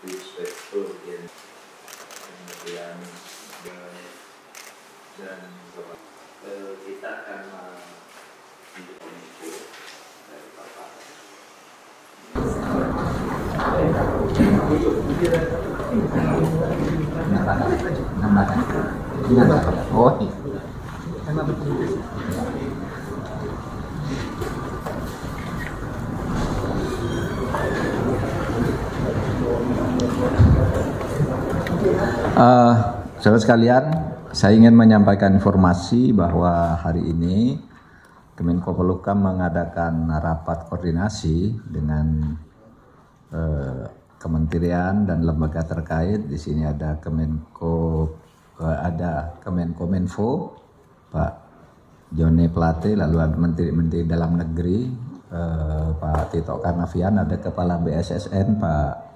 inspektur kemudian dan kita akan info dari Bapak. Saudara sekalian, saya ingin menyampaikan informasi bahwa hari ini Kemenko Polhukam mengadakan rapat koordinasi dengan kementerian dan lembaga terkait. Di sini ada Kemenkominfo, Pak Joni Plate, lalu ada Menteri Dalam Negeri, Pak Tito Karnavian, ada Kepala BSSN, Pak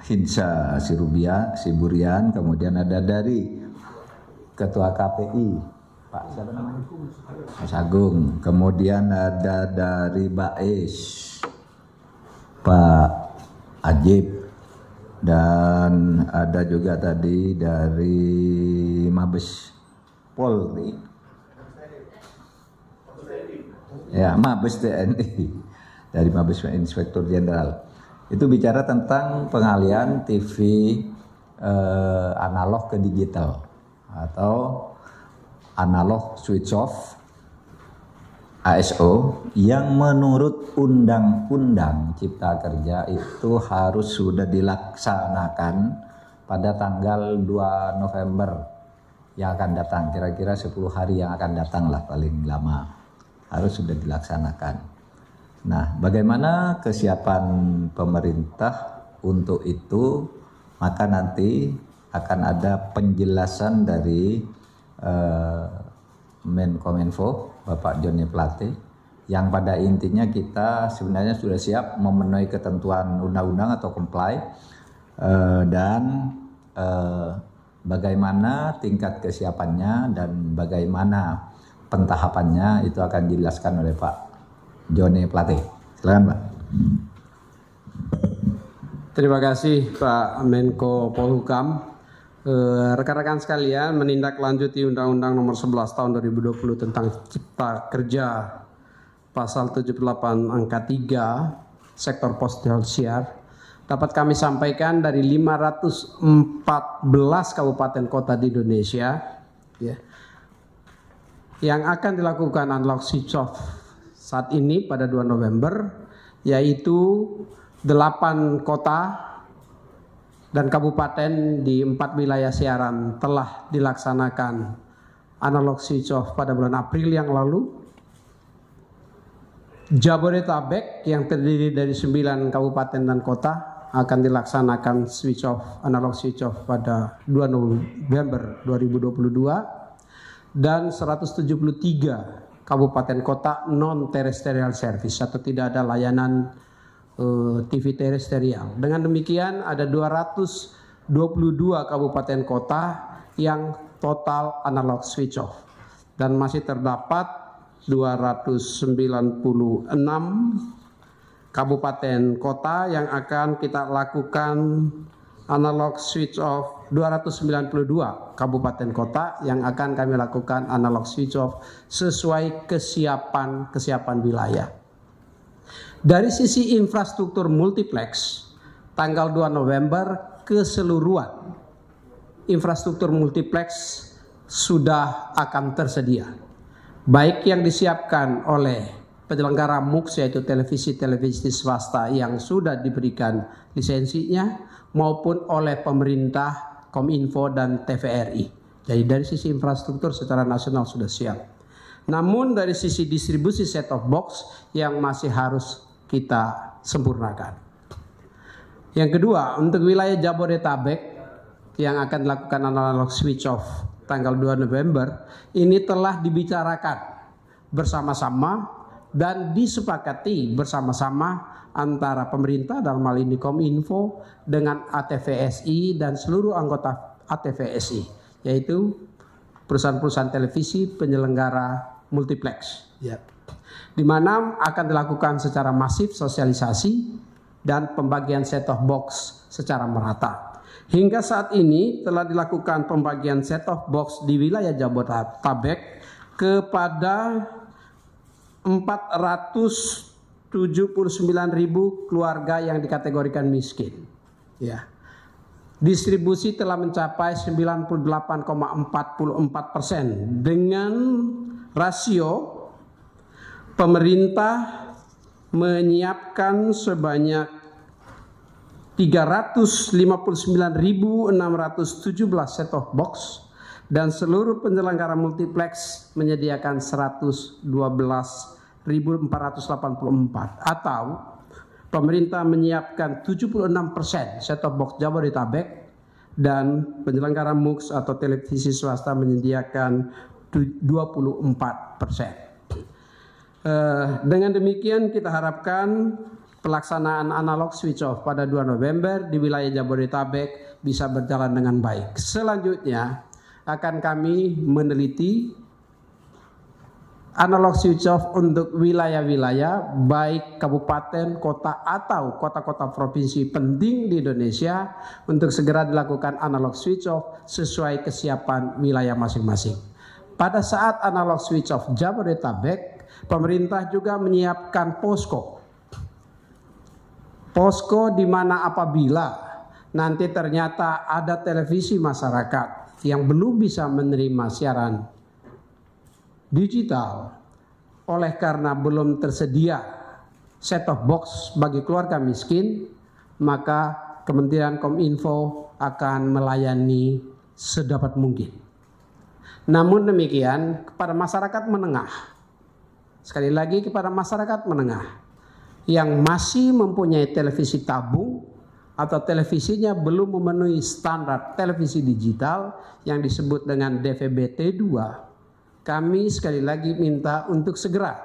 Hinsa Siburian, kemudian ada dari Ketua KPI, Pak siapa namanya? Mas Agung, kemudian ada dari BAES, Pak Ajib, dan ada juga tadi dari Mabes Polri, ya Mabes TNI, dari Mabes Inspektur Jenderal. Itu bicara tentang pengalihan TV analog ke digital atau analog switch off ASO yang menurut Undang-Undang Cipta Kerja itu harus sudah dilaksanakan pada tanggal 2 November yang akan datang, kira-kira 10 hari yang akan datang lah paling lama harus sudah dilaksanakan. Nah, bagaimana kesiapan pemerintah untuk itu? Maka nanti akan ada penjelasan dari Menkominfo, Bapak Joni Plate, yang pada intinya kita sebenarnya sudah siap memenuhi ketentuan undang-undang atau comply, dan bagaimana tingkat kesiapannya dan bagaimana pentahapannya itu akan dijelaskan oleh Pak Joni Plate. Silakan, Pak. Terima kasih Pak Menko Polhukam. Rekan-rekan sekalian, menindaklanjuti Undang-Undang Nomor 11 Tahun 2020 tentang Cipta Kerja Pasal 78 Angka 3 Sektor Postersier dapat kami sampaikan dari 514 kabupaten kota di Indonesia ya, yang akan dilakukan analog switch off saat ini pada 2 November, yaitu 8 kota dan kabupaten di 4 wilayah siaran telah dilaksanakan analog switch off pada bulan April yang lalu. Jabodetabek yang terdiri dari 9 kabupaten dan kota akan dilaksanakan switch off, analog switch off pada 2 November 2022, dan 173 kabupaten kota non-terrestrial service atau tidak ada layanan TV terrestrial. Dengan demikian ada 222 kabupaten kota yang total analog switch off, dan masih terdapat 296 kabupaten kota yang akan kita lakukan analog switch off. 292 kabupaten kota yang akan kami lakukan analog switch off sesuai kesiapan wilayah. Dari sisi infrastruktur multiplex, tanggal 2 November keseluruhan infrastruktur multiplex sudah akan tersedia, baik yang disiapkan oleh penyelenggara MUX yaitu televisi swasta yang sudah diberikan lisensinya, maupun oleh pemerintah, Kominfo dan TVRI. Jadi dari sisi infrastruktur secara nasional sudah siap. Namun dari sisi distribusi set top box yang masih harus kita sempurnakan. Yang kedua, untuk wilayah Jabodetabek yang akan dilakukan analog switch off tanggal 2 November, ini telah dibicarakan bersama-sama dan disepakati bersama-sama antara pemerintah dalam hal ini Kominfo dengan ATVSI dan seluruh anggota ATVSI, yaitu perusahaan-perusahaan televisi penyelenggara multiplex, ya, di mana akan dilakukan secara masif sosialisasi dan pembagian set-top box secara merata. Hingga saat ini telah dilakukan pembagian set-top box di wilayah Jabodetabek kepada 479.000 keluarga yang dikategorikan miskin. Ya. Distribusi telah mencapai 98,44% dengan rasio pemerintah menyiapkan sebanyak 359.617 set-top box dan seluruh penyelenggara multiplex menyediakan 112.484 atau pemerintah menyiapkan 76% set-top box Jabodetabek dan penyelenggara MUX atau televisi swasta menyediakan 24%. Dengan demikian kita harapkan pelaksanaan analog switch off pada 2 November di wilayah Jabodetabek bisa berjalan dengan baik. Selanjutnya akan kami meneliti analog switch off untuk wilayah-wilayah baik kabupaten, kota atau kota-kota provinsi penting di Indonesia untuk segera dilakukan analog switch off sesuai kesiapan wilayah masing-masing. Pada saat analog switch off Jabodetabek, pemerintah juga menyiapkan posko. Posko di mana apabila nanti ternyata ada televisi masyarakat yang belum bisa menerima siaran digital oleh karena belum tersedia set-top box bagi keluarga miskin, maka Kementerian Kominfo akan melayani sedapat mungkin. Namun demikian kepada masyarakat menengah, sekali lagi kepada masyarakat menengah yang masih mempunyai televisi tabung atau televisinya belum memenuhi standar televisi digital yang disebut dengan DVB-T2, kami sekali lagi minta untuk segera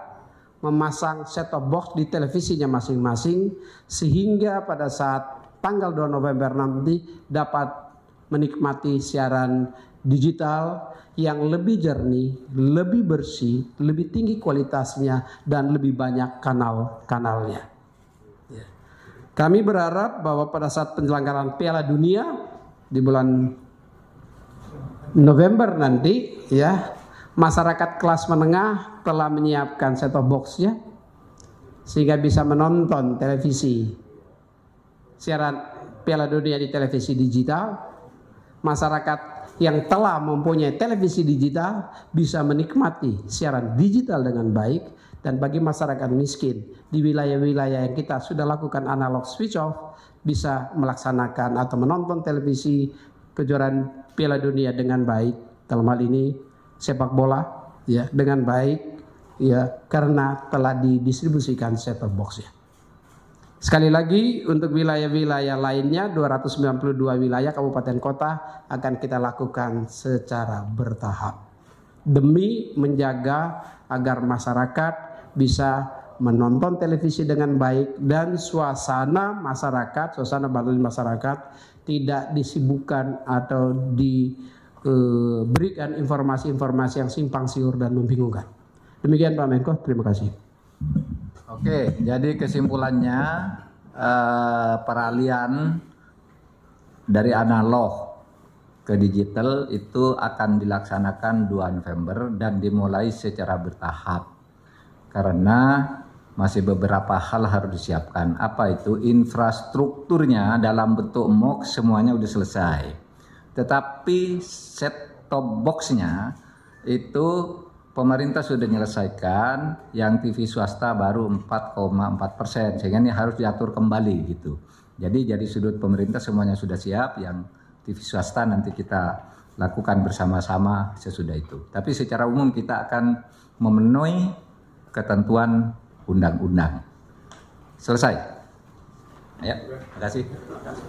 memasang set-top box di televisinya masing-masing sehingga pada saat tanggal 2 November nanti dapat menikmati siaran digital yang lebih jernih, lebih bersih, lebih tinggi kualitasnya dan lebih banyak kanal-kanalnya. Kami berharap bahwa pada saat penyelenggaraan Piala Dunia di bulan November nanti ya, masyarakat kelas menengah telah menyiapkan set-top box-nya sehingga bisa menonton televisi siaran Piala Dunia di televisi digital. Masyarakat yang telah mempunyai televisi digital bisa menikmati siaran digital dengan baik, dan bagi masyarakat miskin di wilayah-wilayah yang kita sudah lakukan analog switch off bisa melaksanakan atau menonton televisi kejuaraan Piala Dunia dengan baik, dalam hal ini sepak bola ya, dengan baik ya, karena telah didistribusikan set-top box-nya. Sekali lagi untuk wilayah-wilayah lainnya 292 wilayah kabupaten kota akan kita lakukan secara bertahap demi menjaga agar masyarakat bisa menonton televisi dengan baik dan suasana masyarakat, suasana batin masyarakat tidak disibukkan atau diberikan informasi-informasi yang simpang siur dan membingungkan. Demikian Pak Menko, terima kasih. Oke, jadi kesimpulannya peralihan dari analog ke digital itu akan dilaksanakan 2 November dan dimulai secara bertahap karena masih beberapa hal harus disiapkan. Apa itu? Infrastrukturnya dalam bentuk MOX semuanya sudah selesai, tetapi set-top box-nya itu pemerintah sudah menyelesaikan, yang TV swasta baru 4,4%, sehingga ini harus diatur kembali gitu. Jadi dari sudut pemerintah semuanya sudah siap, yang TV swasta nanti kita lakukan bersama-sama sesudah itu. Tapi secara umum kita akan memenuhi ketentuan undang-undang. Selesai. Ya, terima kasih. Terima kasih.